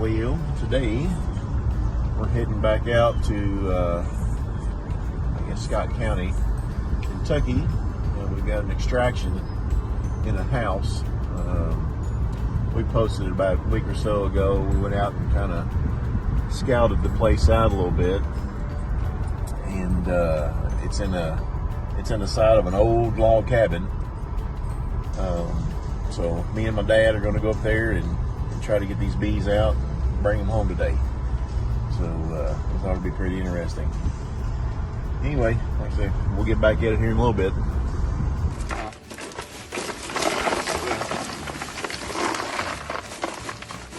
Well, today we're heading back out to Scott County, Kentucky, and we've got an extraction in a house. We posted it about a week or so ago. We went out and kind of scouted the place out a little bit, and it's in the side of an old log cabin. So me and my dad are going to go up there and try to get these bees out and bring them home today. So I thought it'd be pretty interesting. Anyway, like I said, we'll get back at it here in a little bit.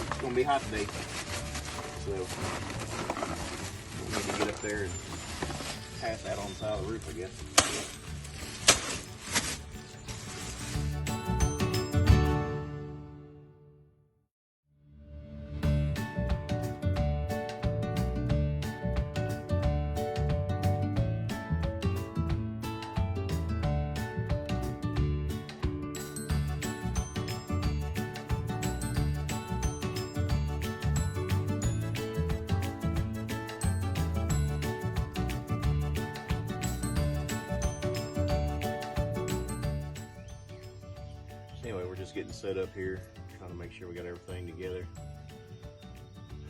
It's going to be hot today, so we'll need to get up there and pass that on the side of the roof, I guess. Anyway, we're just getting set up here, trying to make sure we got everything together,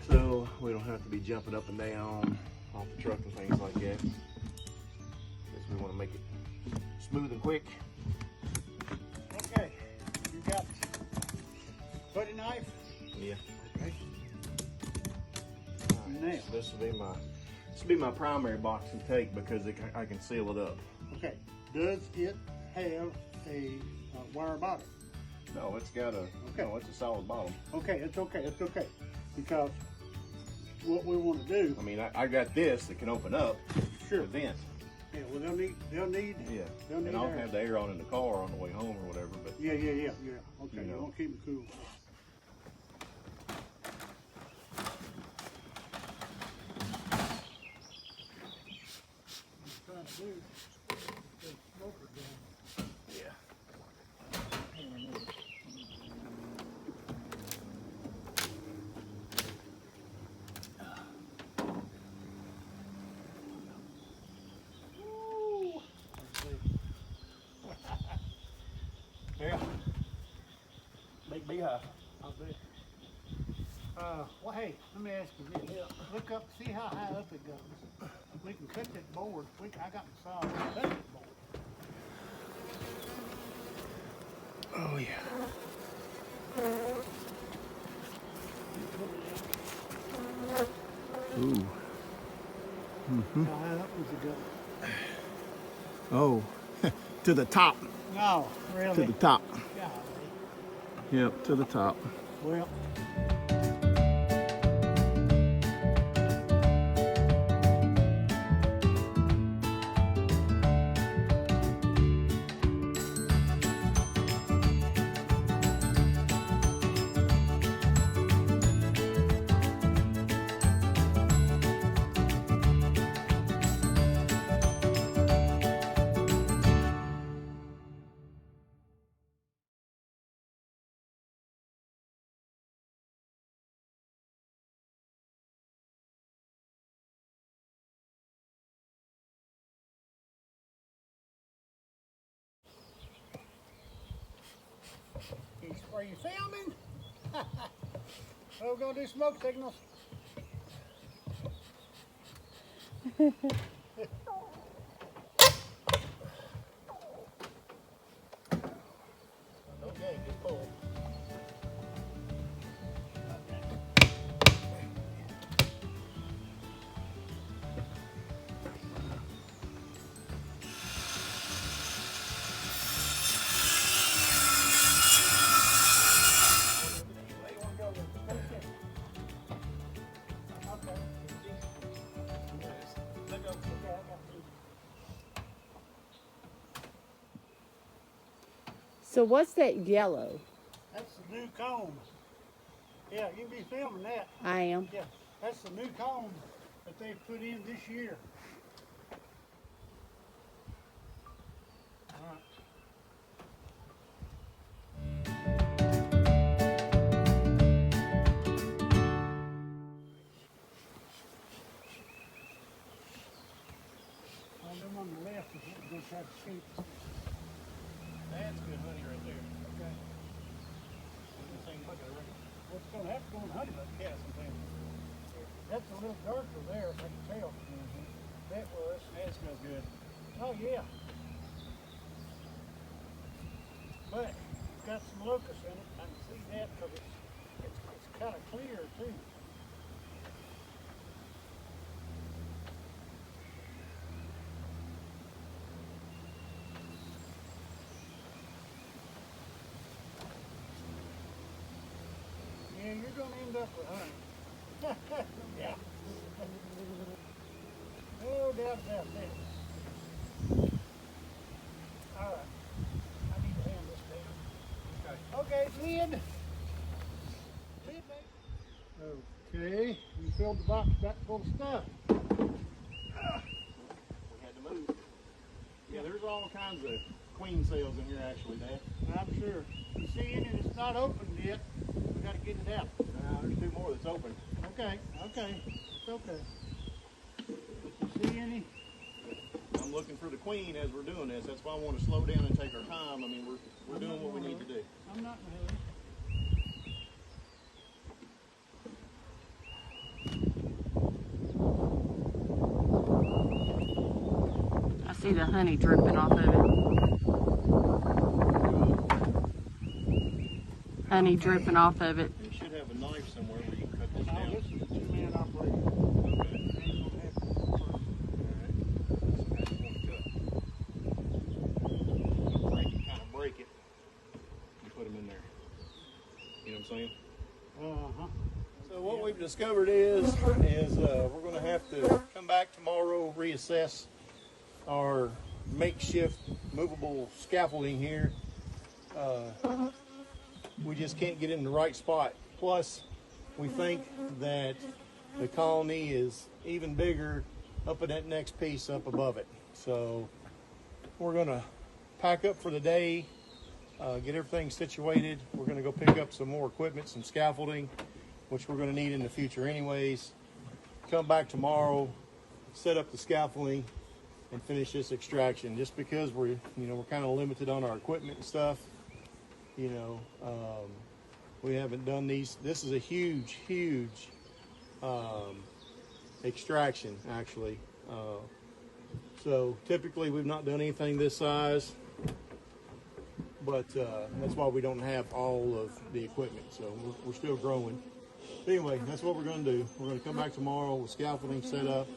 so we don't have to be jumping up and down off the truck and things like that, because we want to make it smooth and quick. Okay, you got putty knife? Yeah. Okay. Now, this will be my primary box and take, because I can seal it up. Okay. Does it have a wire bottom? No, it's got a. Okay. No, it's a solid bottom. Okay, it's okay. It's okay, because what we want to do. I mean, I got this that can open up. Sure. To vent. Yeah. Well, they'll need. Yeah. They'll need and I'll air. have the air on in the car on the way home or whatever. But Yeah. Okay. You You know. want to keep them cool. What I'm trying to do is get the smoker down. yeah. Yeah. Big beehive. I'll bet. Well, hey, let me ask you this. Look up, see how high up it goes. We can cut that board. I got the saw. Cut that board. Oh yeah. Ooh. How high up does it go? Oh, to the top. No, really. To the top. Golly. Yep, to the top. Well. Are you filming? We're gonna do smoke signals. Okay, good pull. So what's that yellow? That's the new comb. Yeah, you'll be filming that. I am. Yeah, that's the new comb that they put in this year. All right. try to see. That's good honey right there. Okay. This thing look at it. Well, it's gonna have to go in honey bucket. Yeah, sometimes. That's a little darker there, if I can tell. That was. That smells good. Oh yeah. But it's got some locusts in it. I can see that because it's kind of clear too. Yeah, you're gonna end up with honey. Yeah. No doubt about that. All right. I need to hand this down. Okay, lid. Lid, mate. Okay, you filled the box back full of stuff. We had to move. Yeah, there's all kinds of queen cells in here actually, Dad. I'm sure. You see any that's not opened yet? We got to get it out. There's two more that's open. Okay, okay, it's okay. You see any? I'm looking for the queen as we're doing this. That's why I want to slow down and take our time. I mean, we're doing what we need to do. I'm not in a hurry. I see the honey dripping off of it. Honey dripping off of it. You should have a knife somewhere where you can cut this Now, down. this is a two-man operation. Okay. Ain't gonna happen first. Kind of break it and put them in there. You know what I'm saying? Uh-huh. So what we've discovered is we're going to have to come back tomorrow, reassess our makeshift movable scaffolding here. We just can't get in the right spot. Plus, we think that the colony is even bigger up in that next piece up above it. So we're going to pack up for the day, get everything situated. We're going to go pick up some more equipment, some scaffolding, which we're going to need in the future anyways. Come back tomorrow, set up the scaffolding, and finish this extraction. Just because we're kind of limited on our equipment and stuff, we haven't done these. This is a huge extraction actually. So typically we've not done anything this size, but that's why we don't have all of the equipment. So we're still growing. Anyway, that's what we're going to do. We're going to come back tomorrow with scaffolding set up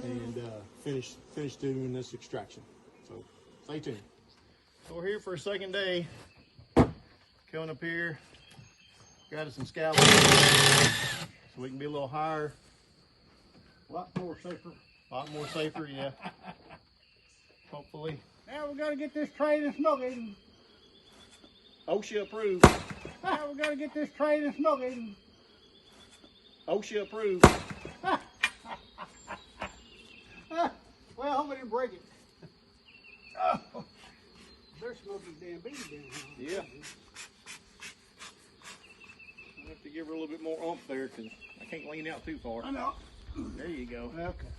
and finish doing this extraction. So stay tuned. So we're here for a second day. Coming up here, got us some scaffolding so we can be a little higher. A lot more safer. A lot more safer, yeah. Hopefully. Now we got to get this trade and smoking. OSHA approved. Now we got to get this trade and smoking. OSHA approved. Well, I hope I didn't break it. Oh, they're smoking damn bees down here. Yeah. I have to give her a little bit more oomph there because I can't lean out too far. I know. There you go. Okay.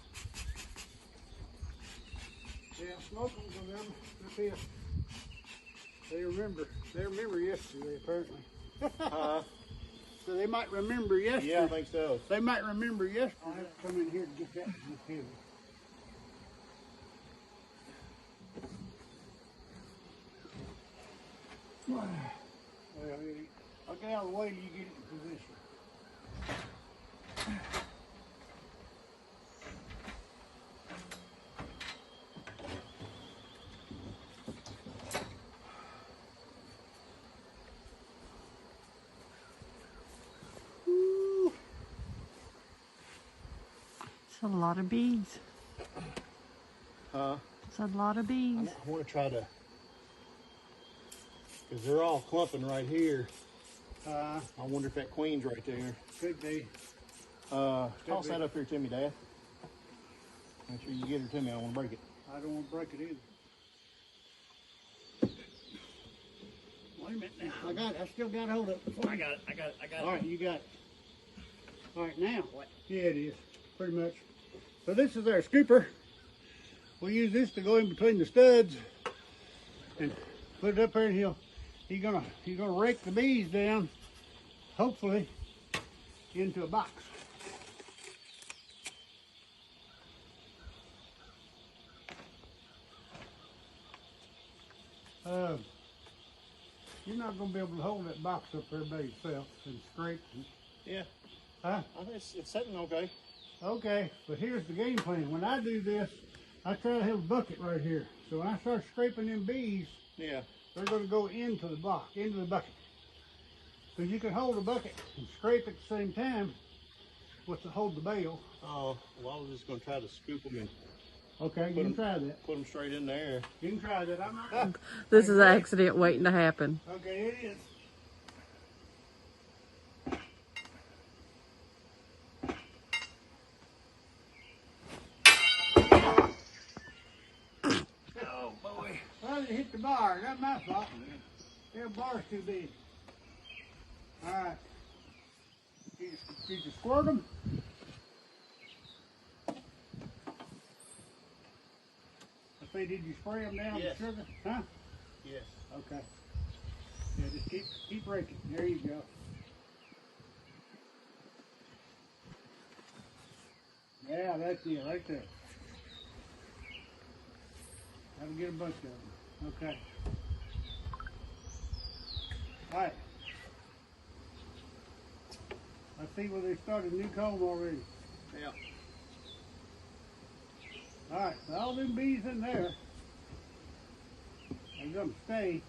Yeah, smoking for them. They're pissed. They remember yesterday, apparently. So they might remember yesterday. Yeah, I think so. They might remember yesterday. I'll have to come in here to get that heavy. Well, I'll get out of the way till you get it in position. Woo. It's a lot of bees. Huh? It's a lot of bees. I want to try to, because they're all clumping right here. I wonder if that queen's right there. Could be. Toss that up here to me, Dad. Make sure you get her to me. I don't want to break it. I don't want to break it either. Wait a minute now. I got it. I still got hold of it. I got it. All right, you got it. All right, now. What? Yeah, it is. Pretty much. So this is our scooper. we'll use this to go in between the studs and put it up there, and he's gonna rake the bees down, hopefully, into a box. You're not gonna be able to hold that box up there by yourself and scrape. Yeah. Huh? I think it's sitting okay. Okay, but here's the game plan. When I do this, I try to have a bucket right here. So when I start scraping them bees, Yeah. they're going to go into the box, into the bucket. Because you can hold a bucket and scrape at the same time with to hold the bale. Oh, well, I was just going to try to scoop them and Okay, you can try that. put them straight in there. You can try that. I'm not. This is an accident waiting to happen. Okay, it is. Oh, boy. Well, it hit the bar. That's my fault. The bar's too big. All right. Did you squirt them? I say, did you spray them down Yes. with sugar? Huh? Yes. Okay. Yeah, just keep raking. There you go. Yeah, that's it right there. That'll get a bunch of them. Okay. All right. I see where they started a new comb already. Yeah. All right, so all them bees in there are going to stay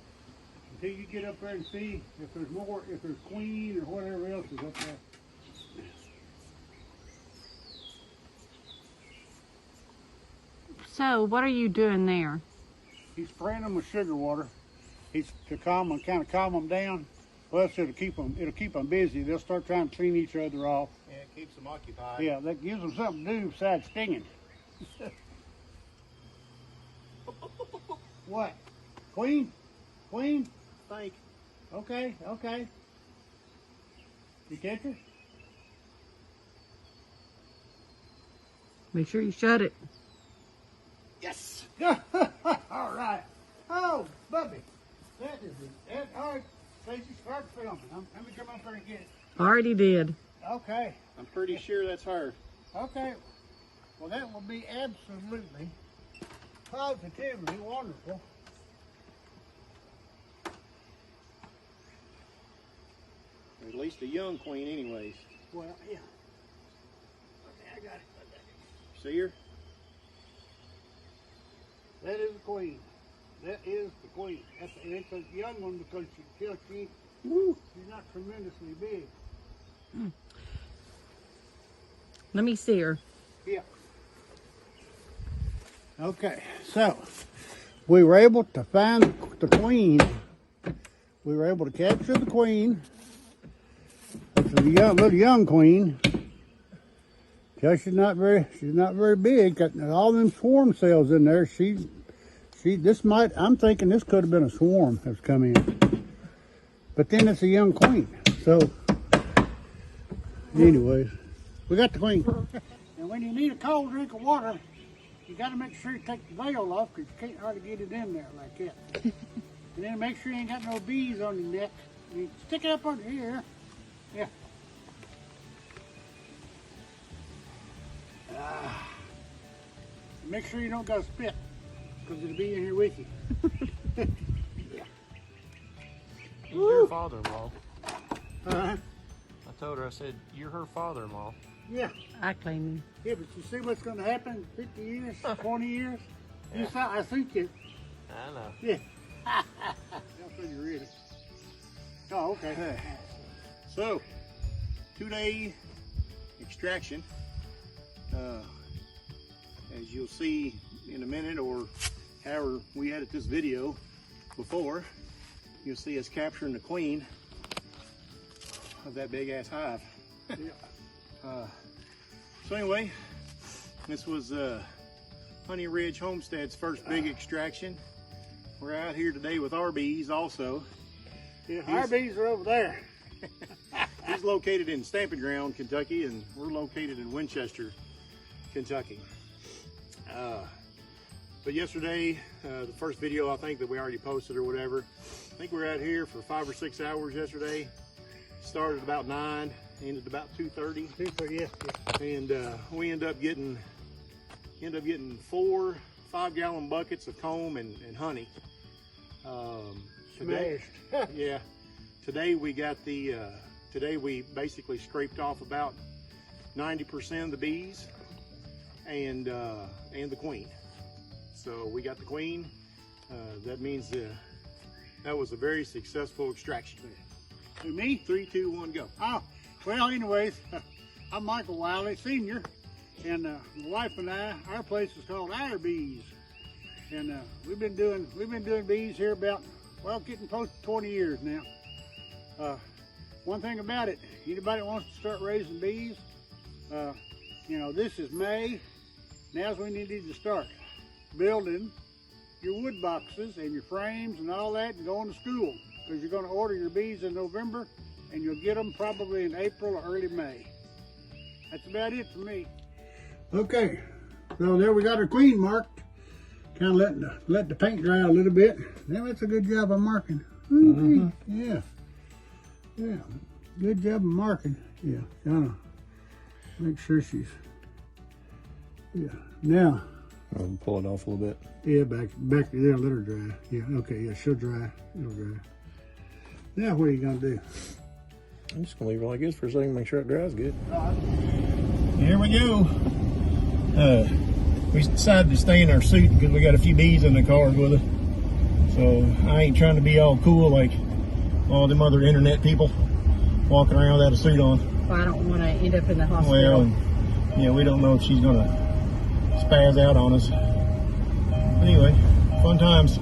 until you get up there and see if there's more, if there's queen or whatever else is up there. So, what are you doing there? He's spraying them with sugar water. He's to calm them, kind of calm them down. Plus, it'll keep them busy. They'll start trying to clean each other off. Yeah, it keeps them occupied. Yeah, that gives them something to do besides stinging. What? Queen? Queen? Think. Okay, okay. You catch her? Make sure you shut it. Yes. All right. Oh, Bubby, that is it. All right, Stacey, start filming. Let me come up there and get it. Already did. Okay. I'm pretty sure that's her. Okay. Well, that will be absolutely, positively wonderful. At least a young queen anyways. Well, yeah. Okay, I got it. See her? That is the queen. That is the queen. And it's a young one because she's not tremendously big. Let me see her. Yeah. Okay, so we were able to find the queen. We were able to capture the queen. This is a little young queen. She's not very big. Got all them swarm cells in there. I'm thinking this could have been a swarm that's come in. But then it's a young queen. So, anyways, we got the queen. And when you need a cold drink of water, you got to make sure you take the veil off because you can't hardly get it in there like that. And then make sure you ain't got no bees on your neck. You stick it up under here. Yeah. Make sure you don't got to spit because it'll be in here with you. Yeah. You're her father-in-law. Uh-huh. I told her, I said, you're her father-in-law. Yeah. I claim you. Yeah, but you see what's going to happen in 50 years, 20 years? You saw, I think it. I know. Yeah. That's when you're ready. Oh, okay. So, 2-day extraction. As you'll see in a minute, or however we edit this video before, you'll see us capturing the queen of that big ass hive. Yeah. So anyway, this was Honey Ridge Homestead's first big extraction. We're out here today with our bees also. Yeah, our bees are over there. He's located in Stamping Ground, Kentucky, and we're located in Winchester, Kentucky. But yesterday, the first video I think that we already posted or whatever, I think we were out here for 5 or 6 hours yesterday. Started about 9, ended about 2:30. 2:30, yes. And we end up getting 4 5-gallon buckets of comb and honey. Today, yeah. Today we got the. Today we basically scraped off about 90% of the bees and the queen. So we got the queen. That means that was a very successful extraction. To me, 3, 2, 1, go. Oh, well, anyways, I'm Michael Wiley, Senior, and my wife and I, our place is called Our Bees, and we've been doing bees here about, well, getting close to 20 years now. One thing about it, anybody that wants to start raising bees, you know, this is May. Now's when you need to start building your wood boxes and your frames and all that and going to school, because you're going to order your bees in November and you'll get them probably in April or early May. That's about it for me. Okay, so there we got our queen marked. Kind of let the paint dry a little bit. Now that's a good job of marking. Yeah, yeah, good job of marking. Yeah, kind of make sure she's, yeah. Now I'll pull it off a little bit. yeah, back to there, let her dry. Yeah, okay, yeah, she'll dry. It'll dry. Now what are you gonna do? I'm just gonna leave it like this for a second, make sure it dries good. Here we go. We decided to stay in our suit because we got a few bees in the car with us. So I ain't trying to be all cool like all them other internet people walking around without a suit on. Well, I don't want to end up in the hospital. Well, yeah, we don't know if she's gonna spaz out on us. Anyway, fun times.